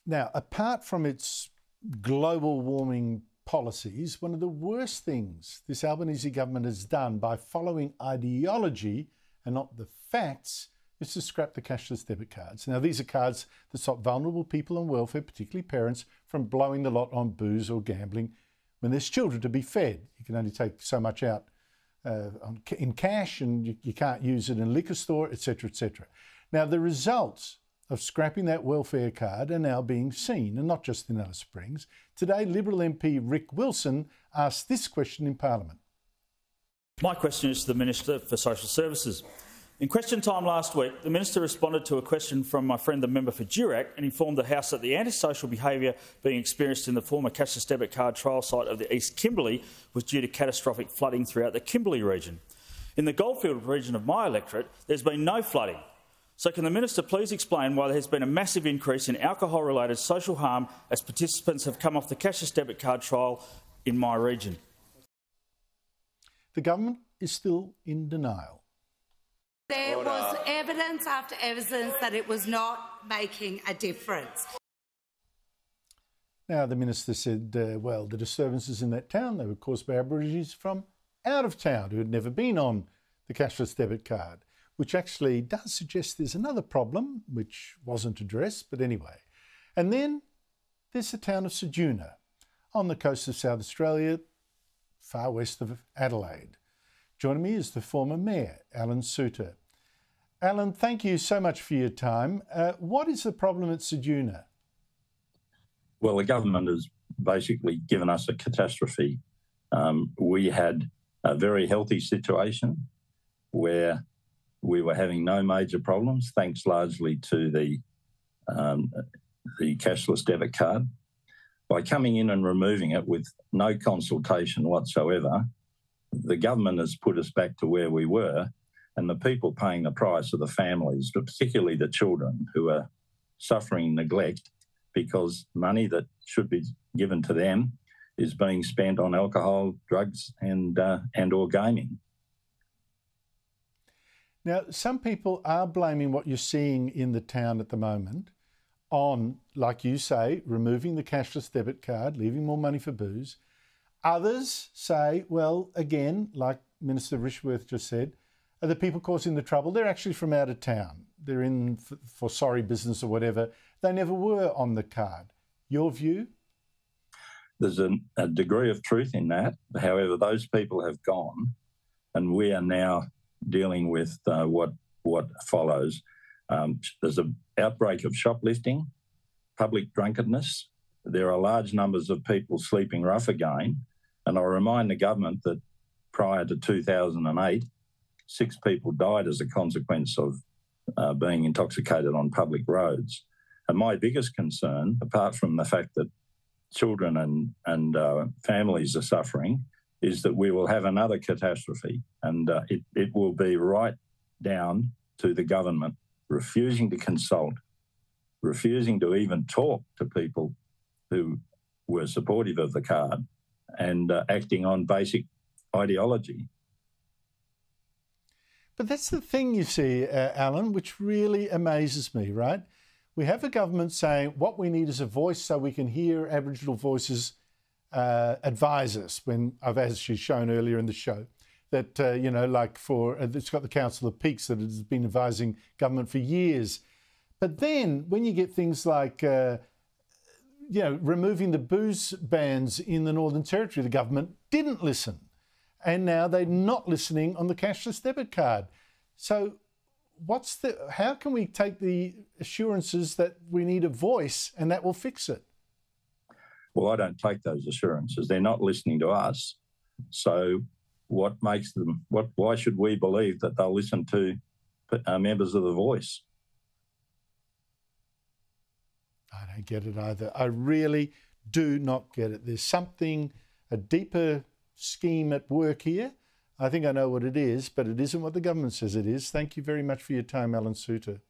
Now, apart from its global warming policies, one of the worst things this Albanese government has done by following ideology and not the facts is to scrap the cashless debit cards. Now, these are cards that stop vulnerable people on welfare, particularly parents, from blowing the lot on booze or gambling when there's children to be fed. You can only take so much out in cash, and you can't use it in a liquor store, etc., etc. Now, the results of scrapping that welfare card are now being seen, and not just in Alice Springs. Today, Liberal MP Rick Wilson asked this question in Parliament. My question is to the Minister for Social Services. In question time last week, the Minister responded to a question from my friend the member for Durack and informed the House that the antisocial behaviour being experienced in the former cashless debit card trial site of the East Kimberley was due to catastrophic flooding throughout the Kimberley region. In the Goldfield region of my electorate, there's been no flooding. So can the Minister please explain why there has been a massive increase in alcohol-related social harm as participants have come off the cashless debit card trial in my region? The government is still in denial. There was evidence after evidence that it was not making a difference. Now, the Minister said, well, the disturbances in that town, they were caused by Aborigines from out of town who had never been on the cashless debit card, which actually does suggest there's another problem, which wasn't addressed, but anyway. And then there's the town of Ceduna, on the coast of South Australia, far west of Adelaide. Joining me is the former Mayor, Allan Suter. Allan, thank you so much for your time. What is the problem at Ceduna? Well, the government has basically given us a catastrophe. We had a very healthy situation where we were having no major problems, thanks largely to the cashless debit card. By coming in and removing it with no consultation whatsoever, the government has put us back to where we were, and the people paying the price are the families, but particularly the children who are suffering neglect because money that should be given to them is being spent on alcohol, drugs and or gaming. Now, some people are blaming what you're seeing in the town at the moment on, like you say, removing the cashless debit card, leaving more money for booze. Others say, well, again, like Minister Rishworth just said, are the people causing the trouble? They're actually from out of town. They're in for sorry business or whatever. They never were on the card. Your view? There's a degree of truth in that. However, those people have gone, and we are now dealing with what follows. There's an outbreak of shoplifting, public drunkenness. There are large numbers of people sleeping rough again. And I'll remind the government that prior to 2008, 6 people died as a consequence of being intoxicated on public roads. And my biggest concern, apart from the fact that children and families are suffering, is that we will have another catastrophe. And it will be right down to the government refusing to consult, refusing to even talk to people who were supportive of the card, and acting on basic ideology. But that's the thing, you see, Allan, which really amazes me, right? We have a government saying what we need is a voice so we can hear Aboriginal voices advise us, when I've actually shown earlier in the show that, like it's got the Council of Peaks that has been advising government for years. But then when you get things like, removing the booze bans in the Northern Territory, the government didn't listen. And now they're not listening on the cashless debit card. So how can we take the assurances that we need a voice and that will fix it? Well, I don't take those assurances. They're not listening to us. So what makes them, why should we believe that they'll listen to members of the Voice? I don't get it either. I really do not get it. There's a deeper scheme at work here. I think I know what it is, but it isn't what the government says it is. Thank you very much for your time, Allan Suter.